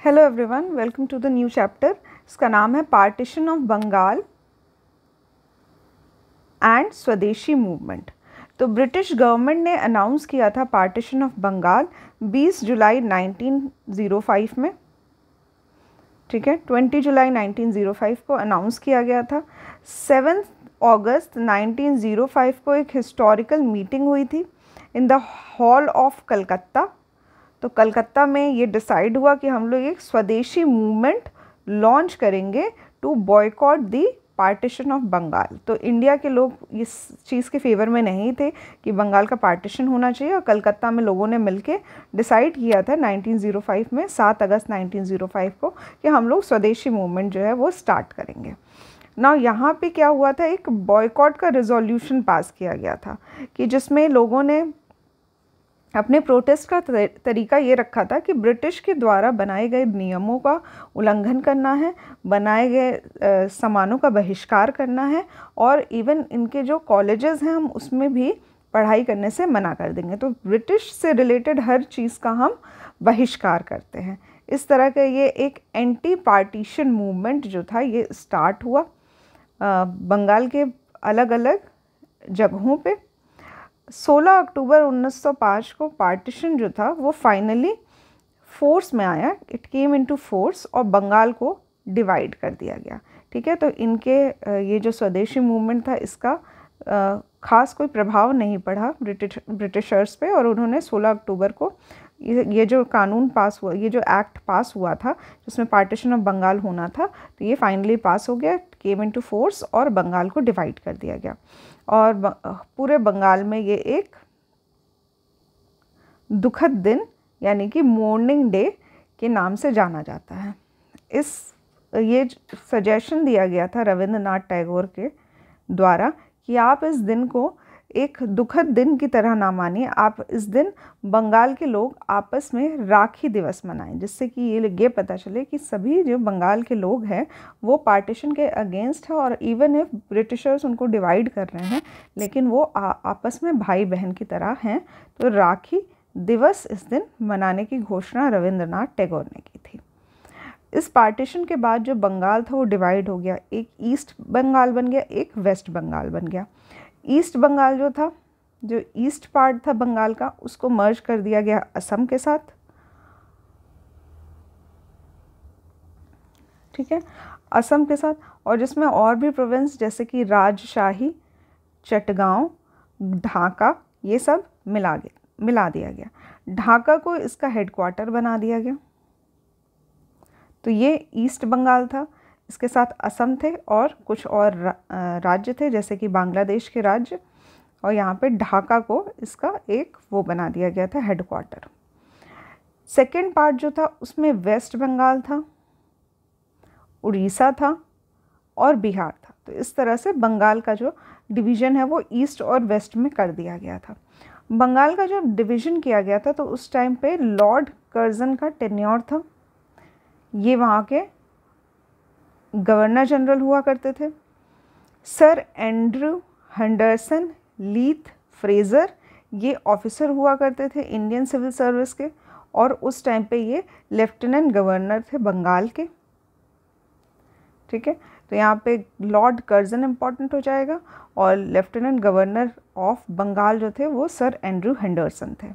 Hello everyone, welcome to the new chapter. इसका नाम है partition of Bengal and swadeshi movement. तो ब्रिटिश गवर्नमेंट ने अनाउंस किया था पार्टीशन ऑफ बंगाल 20 जुलाई 1905 में। ठीक है, 20 जुलाई 1905 को अनाउंस किया गया था। 7 अगस्त 1905 को एक हिस्टोरिकल मीटिंग हुई थी in the hall of Calcutta. तो कलकत्ता में ये डिसाइड हुआ कि हम लोग एक स्वदेशी मूवमेंट लॉन्च करेंगे to boycott the partition of Bengal. तो इंडिया के लोग इस चीज़ के फेवर में नहीं थे कि बंगाल का पार्टीशन होना चाहिए, और कलकत्ता में लोगों ने मिलके डिसाइड किया था 1905 में, 7 अगस्त 1905 को, कि हम लोग स्वदेशी मूवमेंट जो है वो स्टार्ट करेंगे ना। यहाँ पे क्या हुआ था, एक बॉयकॉट का रिजोल्यूशन पास किया गया था कि जिसमें लोगों ने अपने प्रोटेस्ट का तरीका ये रखा था कि ब्रिटिश के द्वारा बनाए गए नियमों का उल्लंघन करना है, बनाए गए सामानों का बहिष्कार करना है, और इवन इनके जो कॉलेजेस हैं हम उसमें भी पढ़ाई करने से मना कर देंगे। तो ब्रिटिश से रिलेटेड हर चीज़ का हम बहिष्कार करते हैं। इस तरह का ये एक एंटी पार्टीशन मूवमेंट जो था ये स्टार्ट हुआ बंगाल के अलग अलग जगहों पे। 16 अक्टूबर 1905 को पार्टीशन जो था वो फाइनली फोर्स में आया, इट केम इनटू फोर्स, और बंगाल को डिवाइड कर दिया गया। ठीक है, तो इनके ये जो स्वदेशी मूवमेंट था इसका ख़ास कोई प्रभाव नहीं पड़ा ब्रिटिशर्स पे, और उन्होंने 16 अक्टूबर को ये जो कानून पास हुआ, ये जो एक्ट पास हुआ था जिसमें पार्टीशन ऑफ बंगाल होना था, तो ये फाइनली पास हो गया, केम इनटू फोर्स, और बंगाल को डिवाइड कर दिया गया। और पूरे बंगाल में ये एक दुखद दिन यानी कि मोर्निंग डे के नाम से जाना जाता है। ये सजेशन दिया गया था रविंद्रनाथ टैगोर के द्वारा कि आप इस दिन को एक दुखद दिन की तरह ना मानिए, आप इस दिन बंगाल के लोग आपस में राखी दिवस मनाएं, जिससे कि ये पता चले कि सभी जो बंगाल के लोग हैं वो पार्टीशन के अगेंस्ट है, और इवन इफ ब्रिटिशर्स उनको डिवाइड कर रहे हैं लेकिन वो आपस में भाई बहन की तरह हैं। तो राखी दिवस इस दिन मनाने की घोषणा रविंद्रनाथ टैगोर ने की थी। इस पार्टीशन के बाद जो बंगाल था वो डिवाइड हो गया, एक ईस्ट बंगाल बन गया, एक वेस्ट बंगाल बन गया। ईस्ट बंगाल जो था, जो ईस्ट पार्ट था बंगाल का, उसको मर्ज कर दिया गया असम के साथ। ठीक है, असम के साथ, और जिसमें और भी प्रोविंस जैसे कि राजशाही, चटगांव, ढाका, ये सब मिला दिया गया। ढाका को इसका हेडक्वार्टर बना दिया गया। तो ये ईस्ट बंगाल था, इसके साथ असम थे और कुछ और राज्य थे जैसे कि बांग्लादेश के राज्य, और यहाँ पे ढाका को इसका एक वो बना दिया गया था हेडक्वार्टर। सेकेंड पार्ट जो था उसमें वेस्ट बंगाल था, उड़ीसा था और बिहार था। तो इस तरह से बंगाल का जो डिवीज़न है वो ईस्ट और वेस्ट में कर दिया गया था। बंगाल का जो डिवीज़न किया गया था तो उस टाइम पे लॉर्ड कर्जन का टेन्योर था, ये वहाँ के गवर्नर जनरल हुआ करते थे। सर एंड्रू हेंडरसन लीथ फ्रेज़र ये ऑफिसर हुआ करते थे इंडियन सिविल सर्विस के, और उस टाइम पे ये लेफ्टिनेंट गवर्नर थे बंगाल के। ठीक है, तो यहाँ पे लॉर्ड कर्जन इम्पॉर्टेंट हो जाएगा, और लेफ्टिनेंट गवर्नर ऑफ बंगाल जो थे वो सर एंड्रू हेंडरसन थे।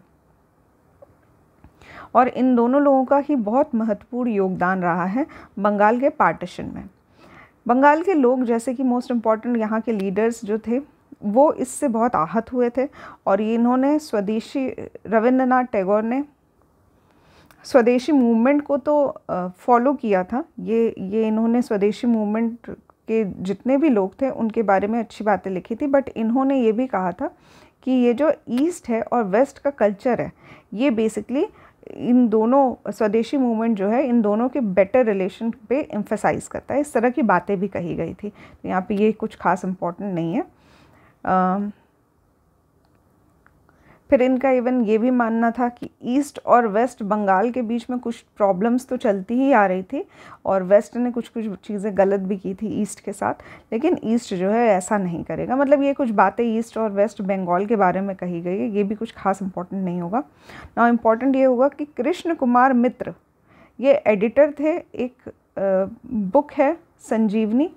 और इन दोनों लोगों का ही बहुत महत्वपूर्ण योगदान रहा है बंगाल के पार्टीशन में। बंगाल के लोग जैसे कि मोस्ट इम्पॉर्टेंट यहाँ के लीडर्स जो थे वो इससे बहुत आहत हुए थे, और ये इन्होंने रविंद्रनाथ टैगोर ने स्वदेशी मूवमेंट को तो फॉलो किया था। ये इन्होंने स्वदेशी मूवमेंट के जितने भी लोग थे उनके बारे में अच्छी बातें लिखी थी, बट इन्होंने ये भी कहा था कि ये जो ईस्ट है और वेस्ट का कल्चर है ये बेसिकली इन दोनों स्वदेशी मूवमेंट जो है इन दोनों के बेटर रिलेशन पे एम्फसाइज़ करता है। इस तरह की बातें भी कही गई थी। तो यहाँ पे ये कुछ खास इम्पोर्टेंट नहीं है। फिर इनका इवन ये भी मानना था कि ईस्ट और वेस्ट बंगाल के बीच में कुछ प्रॉब्लम्स तो चलती ही आ रही थी, और वेस्ट ने कुछ चीज़ें गलत भी की थी ईस्ट के साथ, लेकिन ईस्ट जो है ऐसा नहीं करेगा। मतलब ये कुछ बातें ईस्ट और वेस्ट बंगाल के बारे में कही गई है, ये भी कुछ खास इंपॉर्टेंट नहीं होगा ना। इम्पॉर्टेंट ये होगा कि कृष्ण कुमार मित्र ये एडिटर थे। एक बुक है संजीवनी,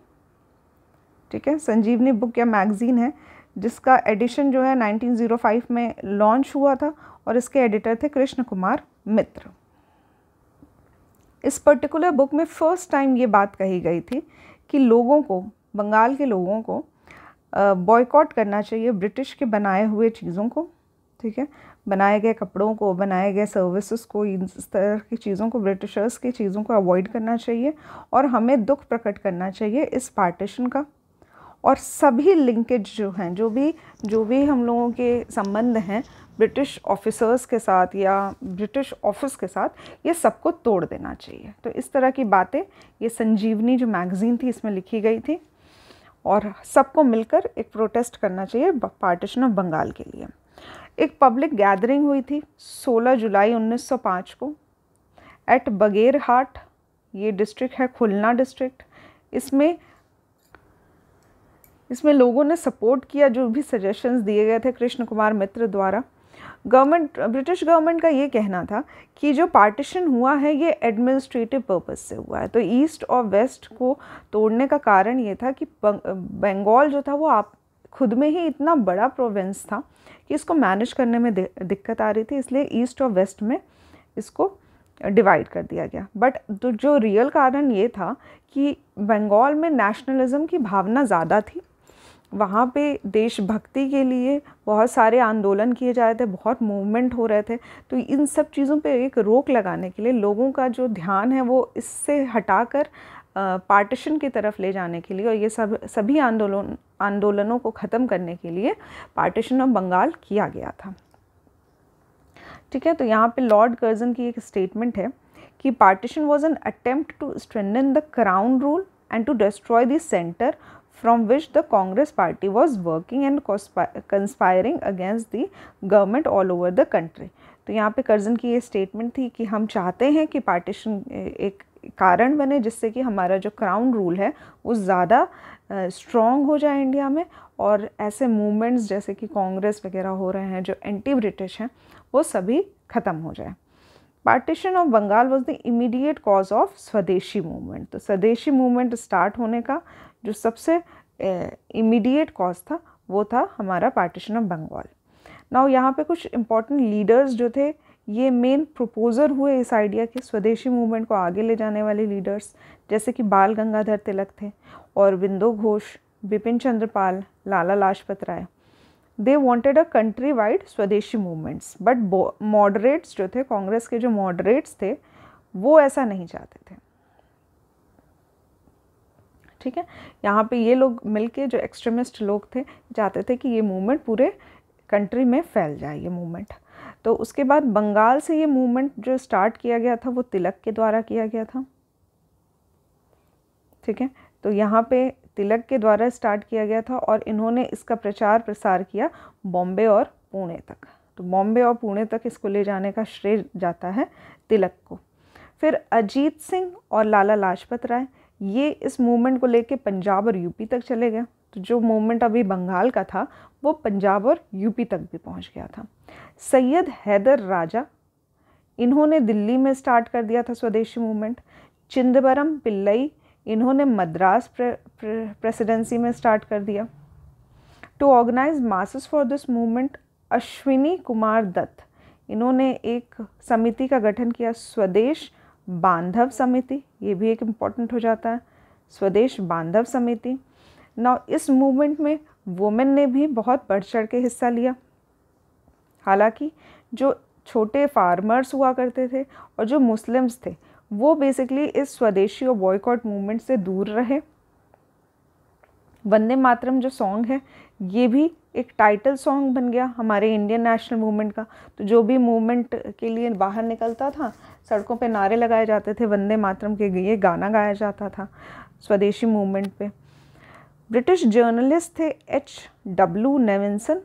ठीक है, संजीवनी बुक या मैगज़ीन है, जिसका एडिशन जो है 1905 में लॉन्च हुआ था और इसके एडिटर थे कृष्ण कुमार मित्र। इस पर्टिकुलर बुक में फर्स्ट टाइम ये बात कही गई थी कि लोगों को, बंगाल के लोगों को बॉयकॉट करना चाहिए ब्रिटिश के बनाए हुए चीज़ों को, ठीक है, बनाए गए कपड़ों को, बनाए गए सर्विसेज को, इस तरह की चीज़ों को, ब्रिटिशर्स की चीज़ों को अवॉइड करना चाहिए और हमें दुख प्रकट करना चाहिए इस पार्टीशन का। और सभी लिंकेज जो हैं, जो भी हम लोगों के संबंध हैं ब्रिटिश ऑफिसर्स के साथ या ब्रिटिश ऑफिस के साथ, ये सबको तोड़ देना चाहिए। तो इस तरह की बातें ये संजीवनी जो मैगज़ीन थी इसमें लिखी गई थी और सबको मिलकर एक प्रोटेस्ट करना चाहिए पार्टीशन ऑफ बंगाल के लिए। एक पब्लिक गैदरिंग हुई थी 16 जुलाई 1905 को एट बगेरहाट, ये डिस्ट्रिक्ट है खुलना डिस्ट्रिक्ट। इसमें लोगों ने सपोर्ट किया जो भी सजेशंस दिए गए थे कृष्ण कुमार मित्र द्वारा। ब्रिटिश गवर्नमेंट का ये कहना था कि जो पार्टीशन हुआ है ये एडमिनिस्ट्रेटिव पर्पस से हुआ है। तो ईस्ट और वेस्ट को तोड़ने का कारण ये था कि बंगाल जो था वो आप खुद में ही इतना बड़ा प्रोविंस था कि इसको मैनेज करने में दिक्कत आ रही थी, इसलिए ईस्ट और वेस्ट में इसको डिवाइड कर दिया गया। बट तो जो रियल कारण ये था कि बंगाल में नेशनलिज्म की भावना ज़्यादा थी, वहाँ पे देशभक्ति के लिए बहुत सारे आंदोलन किए जा रहे थे, बहुत मूवमेंट हो रहे थे। तो इन सब चीज़ों पे एक रोक लगाने के लिए, लोगों का जो ध्यान है वो इससे हटाकर पार्टीशन की तरफ ले जाने के लिए और ये सभी आंदोलनों को ख़त्म करने के लिए पार्टीशन ऑफ बंगाल किया गया था, ठीक है। तो यहाँ पे लॉर्ड कर्जन की एक स्टेटमेंट है कि partition was an attempt to strengthen the crown rule and to destroy the centre from which the Congress party was working and conspiring against the government all over the country। तो यहाँ पे Curzon की ये statement थी कि हम चाहते हैं कि पार्टीशन एक कारण बने जिससे कि हमारा जो क्राउन रूल है वो ज़्यादा स्ट्रॉन्ग हो जाए इंडिया में और ऐसे मूवमेंट्स जैसे कि कांग्रेस वगैरह हो रहे हैं जो एंटी ब्रिटिश हैं वो सभी ख़त्म हो जाए। Partition of Bengal was the immediate cause of swadeshi movement. तो स्वदेशी मूवमेंट स्टार्ट होने का जो सबसे इमीडिएट कॉज था वो था हमारा पार्टीशन ऑफ बंगाल। नाउ यहाँ पे कुछ इम्पॉर्टेंट लीडर्स जो थे ये मेन प्रपोजर हुए इस आइडिया के, स्वदेशी मूवमेंट को आगे ले जाने वाले लीडर्स जैसे कि बाल गंगाधर तिलक थे और Bindu Ghosh, Bipin Chandra Pal, Lala Lajpat Rai. They wanted a country wide swadeshi movements, but moderates जो थे, कांग्रेस के जो मॉडरेट्स थे वो ऐसा नहीं चाहते थे, ठीक है। यहाँ पे ये लोग मिलके जो एक्सट्रीमिस्ट लोग थे चाहते थे कि ये मूवमेंट पूरे कंट्री में फैल जाए ये मूवमेंट। तो उसके बाद बंगाल से ये मूवमेंट जो स्टार्ट किया गया था वो तिलक के द्वारा किया गया था, ठीक है। तो यहाँ पे तिलक के द्वारा स्टार्ट किया गया था और इन्होंने इसका प्रचार प्रसार किया बॉम्बे और पुणे तक। तो बॉम्बे और पुणे तक इसको ले जाने का श्रेय जाता है तिलक को। फिर अजीत सिंह और लाला लाजपत राय ये इस मूवमेंट को लेके पंजाब और यूपी तक चले गए। तो जो मूवमेंट अभी बंगाल का था वो पंजाब और यूपी तक भी पहुंच गया था। सैयद हैदर राजा, इन्होंने दिल्ली में स्टार्ट कर दिया था स्वदेशी मूवमेंट। चिदंबरम पिल्लई, इन्होंने मद्रास प्रेसिडेंसी में स्टार्ट कर दिया। To organise masses for this movement, Ashwini Kumar Dutt, इन्होंने एक समिति का गठन किया, स्वदेश बांधव समिति। ये भी एक इम्पॉर्टेंट हो जाता है, स्वदेश बांधव समिति। नाउ इस मूवमेंट में वुमेन ने भी बहुत बढ़ चढ़ के हिस्सा लिया। हालांकि जो छोटे फार्मर्स हुआ करते थे और जो मुस्लिम्स थे वो बेसिकली इस स्वदेशी और बॉयकॉट मूवमेंट से दूर रहे। वंदे मातरम जो सॉन्ग है ये भी एक टाइटल सॉन्ग बन गया हमारे इंडियन नेशनल मूवमेंट का। तो जो भी मूवमेंट के लिए बाहर निकलता था सड़कों पे नारे लगाए जाते थे वंदे मातरम के, ये गाना गाया जाता था स्वदेशी मूवमेंट पे। ब्रिटिश जर्नलिस्ट थे H.W. Nevinson,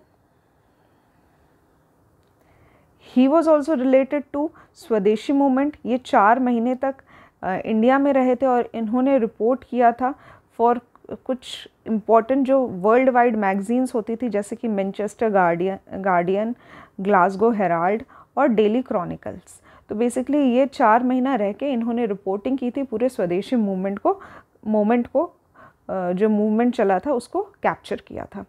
he was also related to swadeshi movement. ये 4 महीने तक इंडिया में रहे थे और इन्होंने रिपोर्ट किया था फॉर कुछ इम्पॉर्टेंट जो वर्ल्ड वाइड मैगजीन्स होती थी जैसे कि मैनचेस्टर गार्डियन, ग्लासगो हेराल्ड और डेली क्रॉनिकल्स। तो बेसिकली ये 4 महीना रह के इन्होंने रिपोर्टिंग की थी पूरे स्वदेशी मूवमेंट को जो मूवमेंट चला था उसको कैप्चर किया था।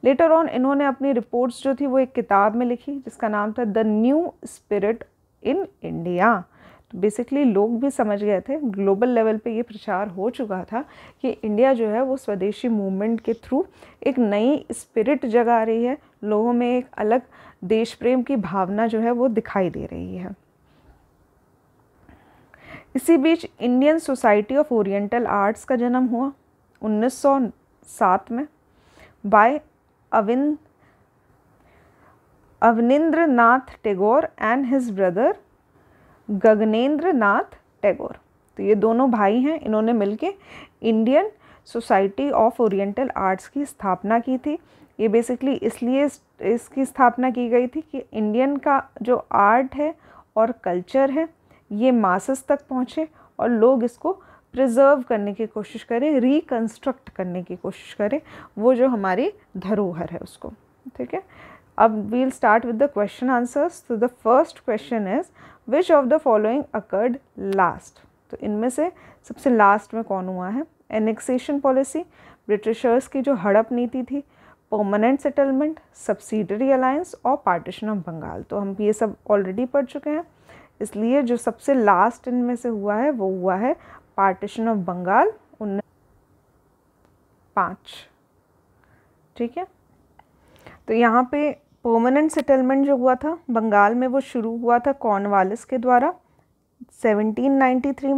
लेटर ऑन इन्होंने अपनी रिपोर्ट्स जो थी वो एक किताब में लिखी जिसका नाम था the new spirit in India. तो बेसिकली लोग भी समझ गए थे, ग्लोबल लेवल पे ये प्रचार हो चुका था कि इंडिया जो है वो स्वदेशी मूवमेंट के थ्रू एक नई स्पिरिट जगा रही है, लोगों में एक अलग देश प्रेम की भावना जो है वो दिखाई दे रही है। इसी बीच Indian society of oriental arts का जन्म हुआ 1907 में by Abanindra Nath Tagore and his brother Gaganendra Nath Tagore. तो ये दोनों भाई हैं, इन्होंने मिलके Indian society of oriental arts की स्थापना की थी। ये बेसिकली इसलिए इसकी स्थापना की गई थी कि इंडियन का जो आर्ट है और कल्चर है ये मासेस तक पहुँचे और लोग इसको प्रिजर्व करने की कोशिश करें, रिकंस्ट्रक्ट करने की कोशिश करें, वो जो हमारी धरोहर है उसको। ठीक है, अब we'll start with the question answers. तो the first question is which of the following occurred last. तो इनमें से सबसे लास्ट में कौन हुआ है? एनेक्सेशन पॉलिसी, ब्रिटिशर्स की जो हड़प नीति थी, परमानेंट सेटलमेंट, सब्सिडरी अलायंस और पार्टीशन ऑफ बंगाल। तो हम ये सब ऑलरेडी पढ़ चुके हैं, इसलिए जो सबसे लास्ट इनमें से हुआ है वो हुआ है पार्टीशन ऑफ बंगाल 1905। ठीक है, तो यहाँ पे परमानेंट सेटलमेंट जो हुआ था बंगाल में वो शुरू हुआ था कॉर्नवालिस के द्वारा 1793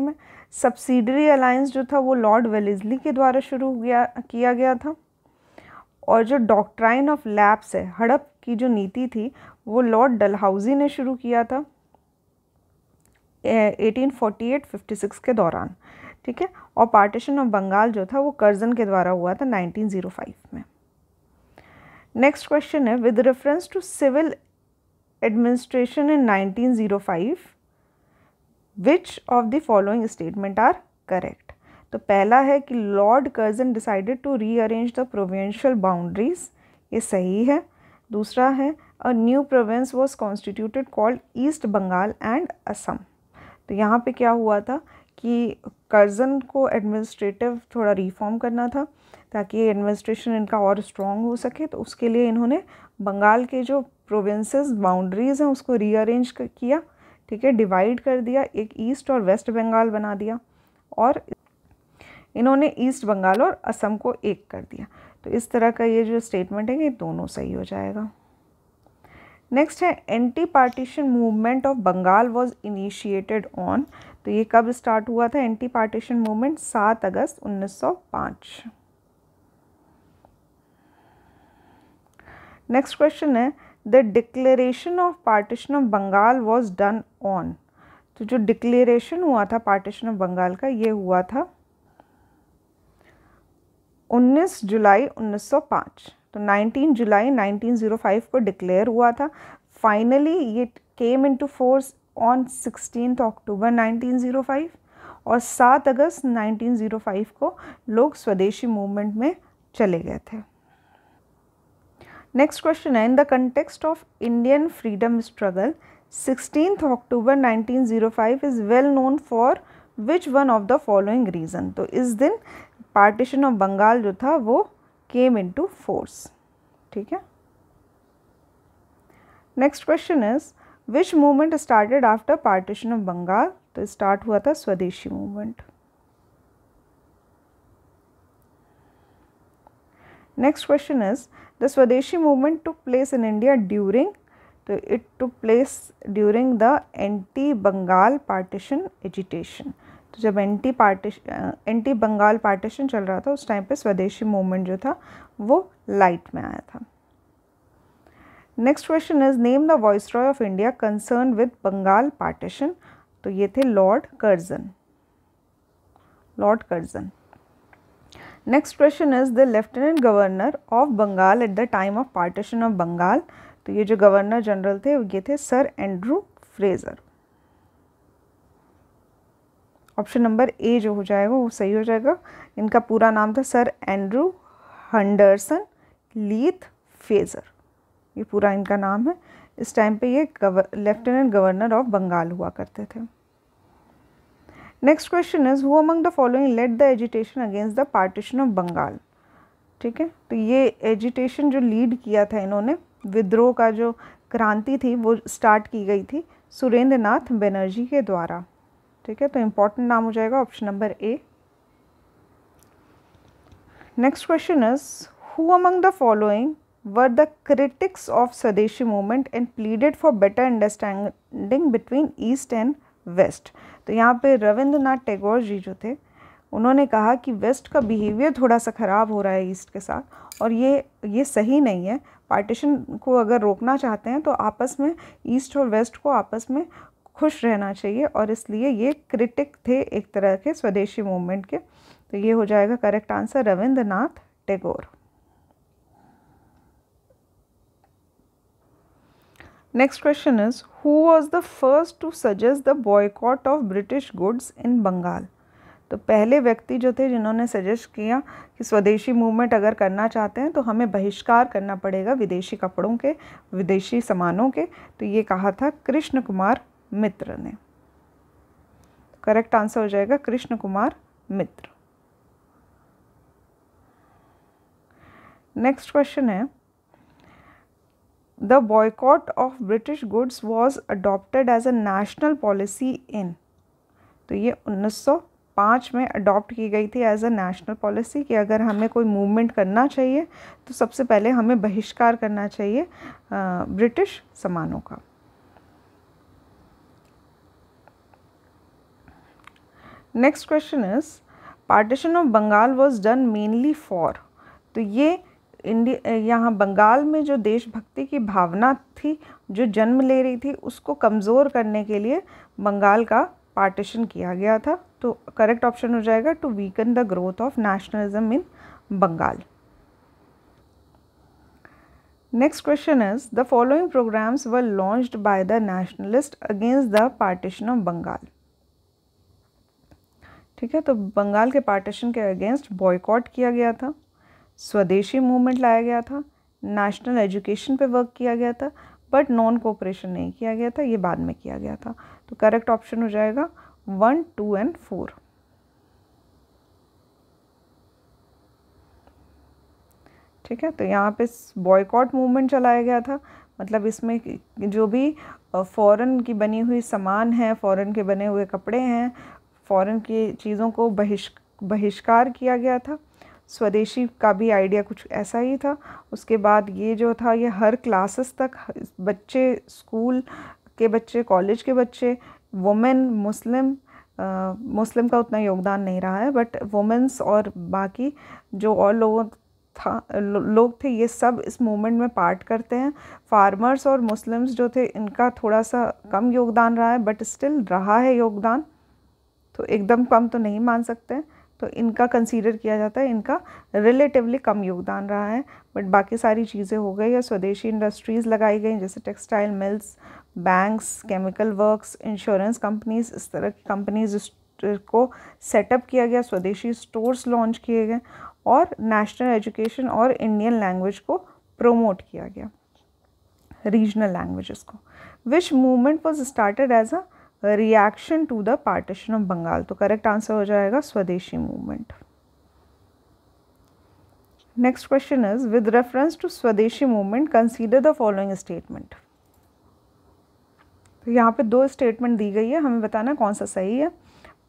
में। सब्सिडरी अलायंस जो था वो लॉर्ड वेलेस्ली के द्वारा किया गया था। और जो डॉक्ट्राइन ऑफ लैप्स है, हड़प की जो नीति थी, वो लॉर्ड डलहौजी ने शुरू किया था 1848-56 के दौरान। ठीक है, और पार्टीशन ऑफ बंगाल जो था वो कर्जन के द्वारा हुआ था 1905 में। नेक्स्ट क्वेश्चन है with reference to civil administration in 1905 which of the following statement are correct. तो पहला है कि Lord Curzon decided to rearrange the provincial boundaries, ये सही है। दूसरा है a new province was constituted called East Bengal and Assam. तो यहाँ पे क्या हुआ था कि कर्जन को एडमिनिस्ट्रेटिव थोड़ा रिफॉर्म करना था ताकि एडमिनिस्ट्रेशन इनका और स्ट्रॉन्ग हो सके। तो उसके लिए इन्होंने बंगाल के जो प्रोविंसेस बाउंड्रीज़ हैं उसको रीअरेंज किया। ठीक है, डिवाइड कर दिया, एक ईस्ट और वेस्ट बंगाल बना दिया और इन्होंने ईस्ट बंगाल और असम को एक कर दिया। तो इस तरह का ये जो स्टेटमेंट है ये दोनों सही हो जाएगा। नेक्स्ट है anti partition movement of Bengal was initiated on. तो ये कब स्टार्ट हुआ था एंटी पार्टीशन मूवमेंट? 7 अगस्त 1905। नेक्स्ट क्वेश्चन है the declaration of partition of Bengal was done on. तो जो डिक्लेरेशन हुआ था पार्टीशन ऑफ बंगाल का ये हुआ था 19 जुलाई 1905। तो 19 जुलाई 1905 को डिक्लेयर हुआ था। फाइनली ये केम इनटू फोर्स ऑन 16 अक्टूबर 1905 और 7 अगस्त 1905 को लोग स्वदेशी मूवमेंट में चले गए थे। नेक्स्ट क्वेश्चन है in the context of Indian freedom struggle 16 October 1905 is well known for which one of the following reason. तो इस दिन पार्टीशन ऑफ बंगाल जो था वो केम इनटू फोर्स। ठीक है, next question is which movement started after partition of Bengal. तो start हुआ था swadeshi movement. Next question is the swadeshi movement took place in India during. तो it took place during the anti Bengal partition agitation. तो जब anti Bengal partition चल रहा था उस टाइम पे स्वदेशी मूवमेंट जो था वो लाइट में आया था। Next question is name the viceroy of India concern with Bengal partition. तो ये थे Lord Curzon. Next question is the lieutenant governor of Bengal at the time of partition of Bengal. तो ये जो गवर्नर जनरल थे ये थे sir Andrew Fraser. Option number A जो हो जाएगा वो सही हो जाएगा। इनका पूरा नाम था सर एंड्रू हंडरसन लीथ फ्रेजर, ये पूरा इनका नाम है। इस टाइम पे ये लेफ्टिनेंट गवर्नर ऑफ बंगाल हुआ करते थे। Next question is who among the following led the agitation against the partition of Bengal. ठीक है, तो ये एजिटेशन जो लीड किया था इन्होंने, विद्रोह का जो क्रांति थी वो स्टार्ट की गई थी सुरेंद्र नाथ बनर्जी के द्वारा। ठीक है, तो इम्पॉर्टेंट नाम हो जाएगा option number A. Next question is who among the following were the critics of swadeshi movement and pleaded for better understanding between east and west. तो यहाँ पे रविंद्रनाथ टैगोर जी जो थे उन्होंने कहा कि वेस्ट का बिहेवियर थोड़ा सा ख़राब हो रहा है ईस्ट के साथ, और ये सही नहीं है। पार्टीशन को अगर रोकना चाहते हैं तो आपस में ईस्ट और वेस्ट को आपस में खुश रहना चाहिए, और इसलिए ये क्रिटिक थे एक तरह के स्वदेशी मूवमेंट के। तो ये हो जाएगा correct answer Rabindranath Tagore. Next question is who was the first to suggest the boycott of British goods in Bengal. तो पहले व्यक्ति जो थे जिन्होंने सजेस्ट किया कि स्वदेशी मूवमेंट अगर करना चाहते हैं तो हमें बहिष्कार करना पड़ेगा विदेशी कपड़ों के, विदेशी सामानों के, तो ये कहा था कृष्ण कुमार मित्र ने। करेक्ट आंसर हो जाएगा कृष्ण कुमार मित्र। नेक्स्ट क्वेश्चन है the boycott of British goods was adopted as a national policy in. तो ये 1905 में अडॉप्ट की गई थी एज अ नेशनल पॉलिसी कि अगर हमें कोई मूवमेंट करना चाहिए तो सबसे पहले हमें बहिष्कार करना चाहिए ब्रिटिश सामानों का। Next question is partition of Bengal was done mainly for. तो ये यहाँ बंगाल में जो देशभक्ति की भावना थी जो जन्म ले रही थी उसको कमज़ोर करने के लिए बंगाल का पार्टीशन किया गया था। तो करेक्ट ऑप्शन हो जाएगा to weaken the growth of nationalism in Bengal. Next question is the following programmes were launched by the nationalist against the partition of Bengal. ठीक है, तो बंगाल के पार्टीशन के अगेंस्ट बॉयकॉट किया गया था, स्वदेशी मूवमेंट लाया गया था, नेशनल एजुकेशन पे वर्क किया गया था, बट नॉन कोऑपरेशन नहीं किया गया था, ये बाद में किया गया था। तो करेक्ट ऑप्शन हो जाएगा 1, 2 एंड 4। ठीक है, तो यहाँ पे बॉयकॉट मूवमेंट चलाया गया था, मतलब इसमें जो भी फॉरेन की बनी हुई सामान है, फॉरेन के बने हुए कपड़े हैं, फॉरेन की चीज़ों को बहिष्कार किया गया था। स्वदेशी का भी आइडिया कुछ ऐसा ही था। उसके बाद ये जो था ये हर क्लासेस तक बच्चे, स्कूल के बच्चे, कॉलेज के बच्चे, वुमेन, मुस्लिम का उतना योगदान नहीं रहा है, बट वुमेन्स और बाकी जो और लोग थे ये सब इस मूवमेंट में पार्ट करते हैं। फार्मर्स और मुस्लिम्स जो थे इनका थोड़ा सा कम योगदान रहा है, बट स्टिल रहा है योगदान, तो एकदम कम तो नहीं मान सकते, तो इनका कंसीडर किया जाता है, इनका रिलेटिवली कम योगदान रहा है। बट बाकी सारी चीज़ें हो गई है, स्वदेशी इंडस्ट्रीज़ लगाई गई जैसे textile mills, banks, chemical works, insurance companies, इस तरह की कंपनीज को सेटअप किया गया, स्वदेशी स्टोर्स लॉन्च किए गए, और नेशनल एजुकेशन और इंडियन लैंग्वेज को प्रोमोट किया गया, रीजनल लैंग्वेजेस को। Which movement was started as a reaction to the partition of Bengal. तो करेक्ट आंसर हो जाएगा swadeshi movement. Next question is with reference to swadeshi movement consider the following statement. तो यहाँ पे 2 स्टेटमेंट दी गई है, हमें बताना कौन सा सही है।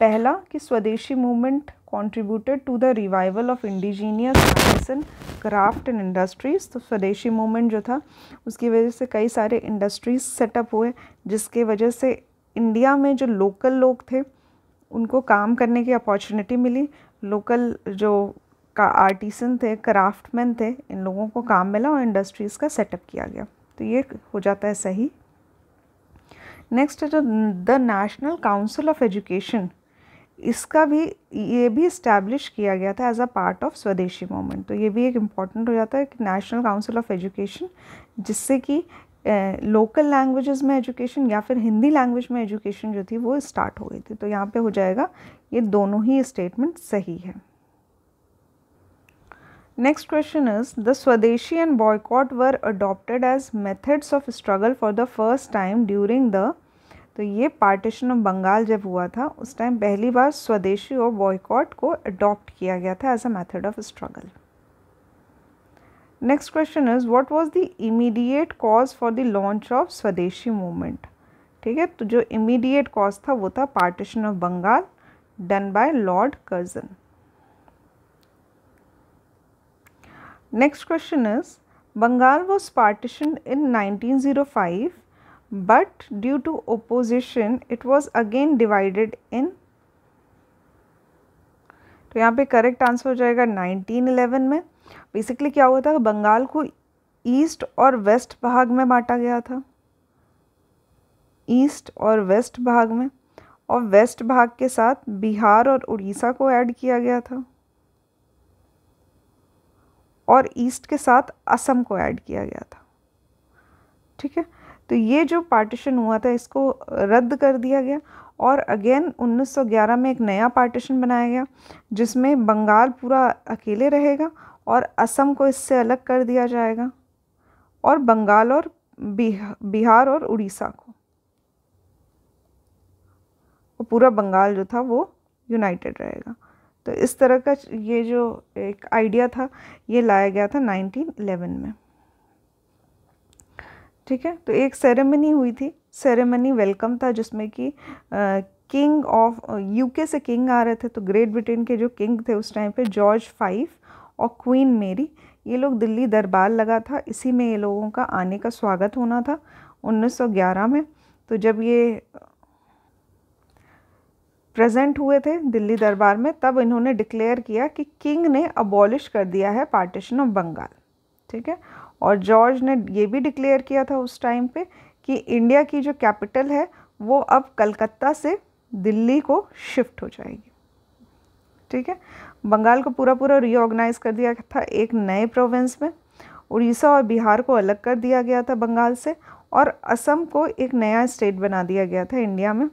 पहला कि swadeshi movement contributed to the revival of indigenous artisan craft and industries. तो स्वदेशी मूवमेंट जो था उसकी वजह से कई सारे इंडस्ट्रीज सेटअप हुए, जिसके वजह से इंडिया में जो लोकल लोग थे उनको काम करने की अपॉर्चुनिटी मिली। लोकल जो आर्टिसन थे, क्राफ्टमैन थे, इन लोगों को काम मिला और इंडस्ट्रीज़ का सेटअप किया गया। तो ये हो जाता है सही। नेक्स्ट है जो the national council of education, इसका भी ये भी इस्टेब्लिश किया गया था as a part of swadeshi movement. तो ये भी एक इम्पॉर्टेंट हो जाता है कि नेशनल काउंसिल ऑफ एजुकेशन, जिससे कि लोकल लैंग्वेजेस में एजुकेशन या फिर हिंदी लैंग्वेज में एजुकेशन जो थी वो स्टार्ट हो गई थी। तो यहाँ पे हो जाएगा ये दोनों ही स्टेटमेंट सही है। Next question is the swadeshi and boycott were adopted as methods of struggle for the first time during the, तो ये पार्टीशन ऑफ बंगाल जब हुआ था उस टाइम पहली बार स्वदेशी और बॉयकॉट को अडॉप्ट किया गया था as a method of struggle. Next question is what was the immediate cause for the launch of swadeshi movement. ठीक है, तो जो इमीडिएट कॉज था वो था partition of Bengal done by Lord Curzon. Next question is Bengal was partition in 1905 but due to opposition it was again divided in, तो यहाँ पे करेक्ट आंसर हो जाएगा 1911 में। बेसिकली क्या हुआ था, बंगाल को ईस्ट और वेस्ट भाग में बांटा गया था, ईस्ट और वेस्ट भाग में, और वेस्ट भाग के साथ बिहार और उड़ीसा को ऐड किया गया था और ईस्ट के साथ असम को ऐड किया गया था। ठीक है, तो ये जो पार्टीशन हुआ था इसको रद्द कर दिया गया और अगेन 1911 में एक नया पार्टीशन बनाया गया जिसमें बंगाल पूरा अकेले रहेगा और असम को इससे अलग कर दिया जाएगा और बंगाल और बिहार और उड़ीसा को, और पूरा बंगाल जो था वो यूनाइटेड रहेगा। तो इस तरह का ये जो एक आइडिया था ये लाया गया था 1911 में। ठीक है, तो एक सेरेमनी हुई थी, सेरेमनी वेलकम था जिसमें कि किंग ऑफ यूके से किंग आ रहे थे, तो ग्रेट ब्रिटेन के जो किंग थे उस टाइम पे जॉर्ज 5 और क्वीन मेरी, ये लोग दिल्ली दरबार लगा था, इसी में ये लोगों का आने का स्वागत होना था 1911 में। तो जब ये प्रेजेंट हुए थे दिल्ली दरबार में तब इन्होंने डिक्लेयर किया कि किंग ने अबॉलिश कर दिया है पार्टीशन ऑफ बंगाल। ठीक है, और जॉर्ज ने ये भी डिक्लेयर किया था उस टाइम पे कि इंडिया की जो कैपिटल है वो अब कलकत्ता से दिल्ली को शिफ्ट हो जाएगी। ठीक है, बंगाल को पूरा पूरा रीऑर्गेनाइज कर दिया था एक नए प्रोविंस में, उड़ीसा और बिहार को अलग कर दिया गया था बंगाल से और असम को एक नया स्टेट बना दिया गया था इंडिया में।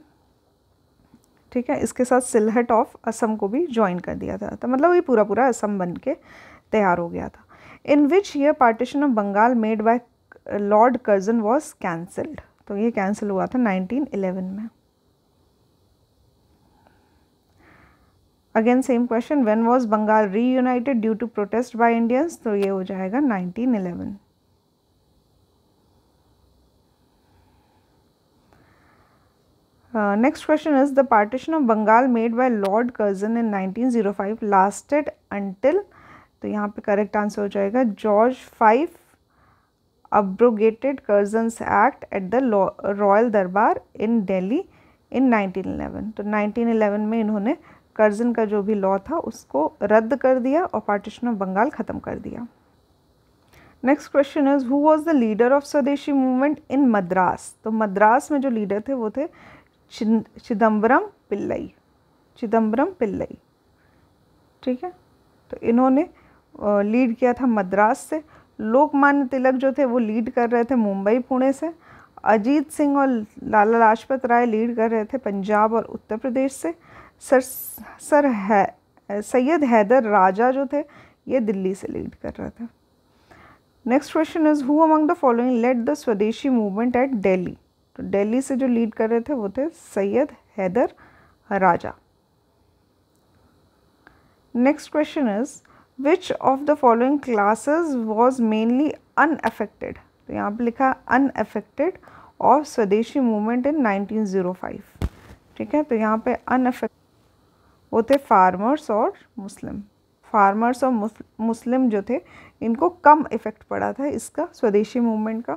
ठीक है, इसके साथ सिलहट ऑफ असम को भी ज्वाइन कर दिया था, तो मतलब ये पूरा पूरा असम बन के तैयार हो गया था। In which year partition of Bengal made by Lord Curzon was cancelled, तो ये कैंसिल हुआ था 1911 में। Again same question, when was Bengal reunited due to protest by Indians, तो ये हो जाएगा 1911। Next question is the partition of Bengal made by Lord Curzon in 1905 lasted until, तो यहाँ पे करेक्ट आंसर हो जाएगा George 5 abrogated Curzon's Act at the royal दरबार इन दिल्ली इन 1911। तो 1911 में इन्होंने कर्जन का जो भी लॉ था उसको रद्द कर दिया और पार्टीशन ऑफ बंगाल ख़त्म कर दिया। Next question is who was the leader of swadeshi movement इन मद्रास, तो मद्रास में जो लीडर थे वो थे चिदम्बरम पिल्लई। ठीक है, तो इन्होंने लीड किया था मद्रास से। लोकमान्य तिलक जो थे वो लीड कर रहे थे मुंबई पुणे से। अजीत सिंह और लाला लाजपत राय लीड कर रहे थे पंजाब और उत्तर प्रदेश से। सैयद हैदर राजा जो थे ये दिल्ली से लीड कर रहे थे। Next question is who among the following led the swadeshi movement at Delhi, तो दिल्ली से जो लीड कर रहे थे वो थे Syed Haider Raza. Next question is which of the following classes was mainly unaffected, तो यहाँ पे लिखा unaffected of swadeshi movement in 1905। ठीक है, तो यहाँ पे अनअफेक्टेड वो थे फार्मर्स और मुस्लिम। फार्मर्स और मुस्लिम जो थे इनको कम इफेक्ट पड़ा था इसका स्वदेशी मूवमेंट का।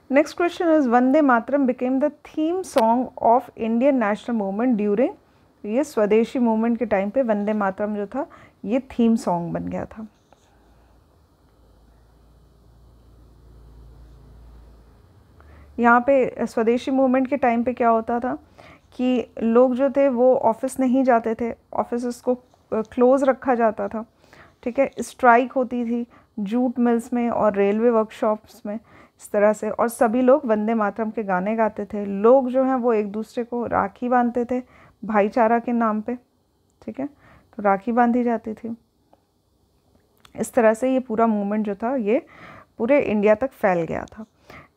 Next question is Vande Mataram became the theme song of Indian national movement during, ये स्वदेशी मूवमेंट के टाइम पे वंदे मातरम जो था ये थीम सॉन्ग बन गया था। यहाँ पे स्वदेशी मूवमेंट के टाइम पे क्या होता था कि लोग जो थे वो ऑफिस नहीं जाते थे, ऑफिस को क्लोज रखा जाता था। ठीक है, स्ट्राइक होती थी जूट मिल्स में और रेलवे वर्कशॉप्स में इस तरह से, और सभी लोग वंदे मातरम के गाने गाते थे। लोग जो हैं वो एक दूसरे को राखी बांधते थे भाईचारा के नाम पे। ठीक है, तो राखी बांधी जाती थी। इस तरह से ये पूरा मूवमेंट जो था ये पूरे इंडिया तक फैल गया था।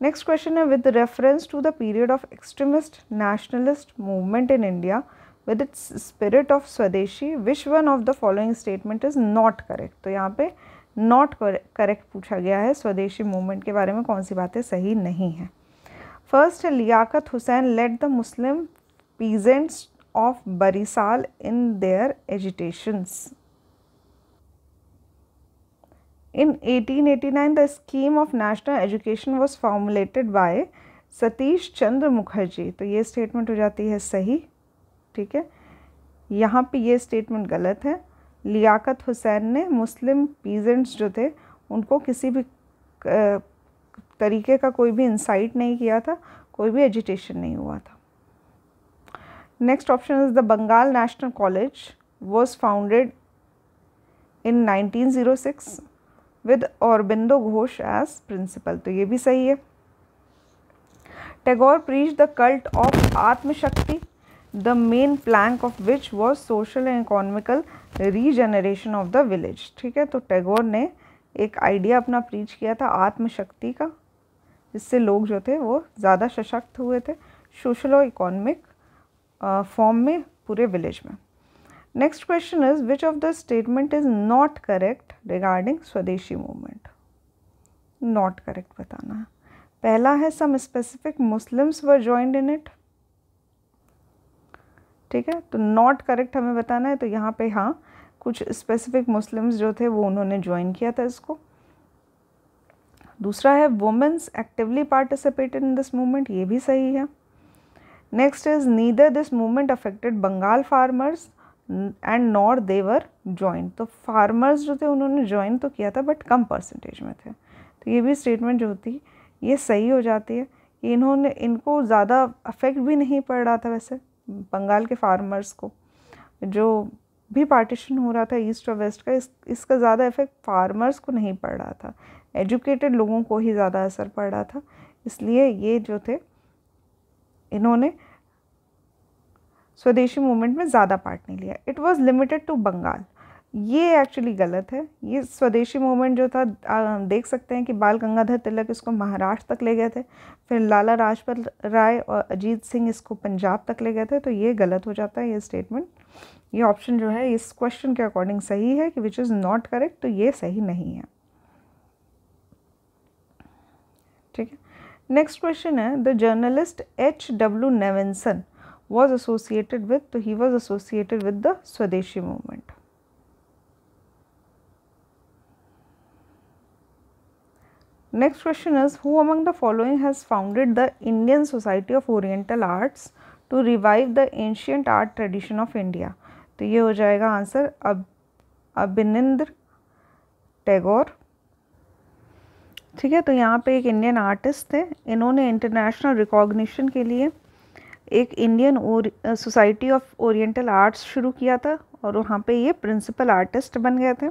नेक्स्ट क्वेश्चन है, with reference to the period of extremist nationalist movement in India with its spirit of swadeshi which one of the following statement is not correct. तो यहाँ पे नॉट करेक्ट पूछा गया है, स्वदेशी मूवमेंट के बारे में कौन सी बातें सही नहीं है। फर्स्ट है, Liaquat Hussain led the Muslim peasants of Barisal in their agitations. In 1889, the scheme of national education was formulated by Satish Chandra Mukherjee. तो ये स्टेटमेंट हो जाती है सही, ठीक है। यहाँ पे ये स्टेटमेंट गलत है। लियाकत हुसैन ने मुस्लिम पीजेंट्स जो थे उनको किसी भी तरीके का कोई भी इंसाइट नहीं किया था, कोई भी एजिटेशन नहीं हुआ था। Next option is the Bengal national college was founded in 1906 with Aurobindo Ghosh as principal. तो ये भी सही है। Tagore preach the cult of atmashakti the main plank of which was social and economical regeneration of the village. ठीक है, तो टैगोर ने एक आइडिया अपना प्रीच किया था आत्मशक्ति का, जिससे लोग जो थे वो ज़्यादा सशक्त हुए थे सोशल और इकोनॉमिक फॉर्म में पूरे विलेज में। Next question is which of the statement is not correct regarding swadeshi movement. Not correct बताना है। पहला है some specific Muslims were joined in it. ठीक है, तो नॉट करेक्ट हमें बताना है। तो यहाँ पे हाँ, कुछ स्पेसिफिक मुस्लिम्स जो थे वो उन्होंने ज्वाइन किया था इसको। दूसरा है women's actively participated in this movement, ये भी सही है। Next is neither this movement affected Bengal farmers and nor they were join. तो फार्मर्स जो थे उन्होंने ज्वाइन तो किया था बट कम परसेंटेज में थे। तो ये भी स्टेटमेंट जो होती है ये सही हो जाती है कि इनको ज़्यादा अफेक्ट भी नहीं पड़ रहा था। वैसे बंगाल के फार्मर्स को जो भी पार्टीशन हो रहा था ईस्ट और वेस्ट का, इसका ज़्यादा इफेक्ट फार्मर्स को नहीं पड़ रहा था, एजुकेटेड लोगों को ही ज़्यादा असर पड़ रहा था। इसलिए ये जो थे इन्होंने स्वदेशी मूवमेंट में ज़्यादा पार्ट नहीं लिया। It was limited to Bengal, ये एक्चुअली गलत है। ये स्वदेशी मूवमेंट जो था देख सकते हैं कि बाल गंगाधर तिलक इसको महाराष्ट्र तक ले गए थे, फिर लाला लाजपत राय और अजीत सिंह इसको पंजाब तक ले गए थे। तो ये गलत हो जाता है ये स्टेटमेंट। ये ऑप्शन जो है इस क्वेश्चन के अकॉर्डिंग सही है कि विच इज़ नॉट करेक्ट, तो ये सही नहीं है। ठीक है, नेक्स्ट क्वेश्चन है the journalist H.W. Nevinson was associated with, तो he was associated with the Swadeshi movement. Next question is who among the following has founded the Indian Society of Oriental Arts to revive the ancient art tradition of India? तो ये हो जाएगा answer अभिनिंद्र Tagore. ठीक है, तो यहाँ पे एक इंडियन आर्टिस्ट थे, इन्होंने इंटरनेशनल रिकॉग्निशन के लिए एक Indian society of oriental arts शुरू किया था और वहाँ पे ये प्रिंसिपल आर्टिस्ट बन गए थे।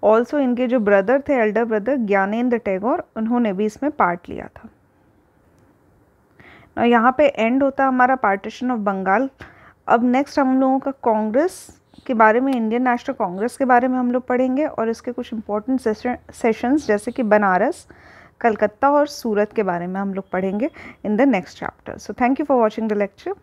ऑल्सो इनके जो ब्रदर थे, एल्डर ब्रदर ज्ञानेंद्र टैगोर, उन्होंने भी इसमें पार्ट लिया था। और यहाँ पे एंड होता हमारा पार्टीशन ऑफ बंगाल। अब नेक्स्ट हम लोगों का कांग्रेस के बारे में, इंडियन नेशनल कांग्रेस के बारे में हम लोग पढ़ेंगे और इसके कुछ इंपॉर्टेंट सेशंस जैसे कि बनारस, कलकत्ता और सूरत के बारे में हम लोग पढ़ेंगे in the next chapter. So thank you for watching the lecture.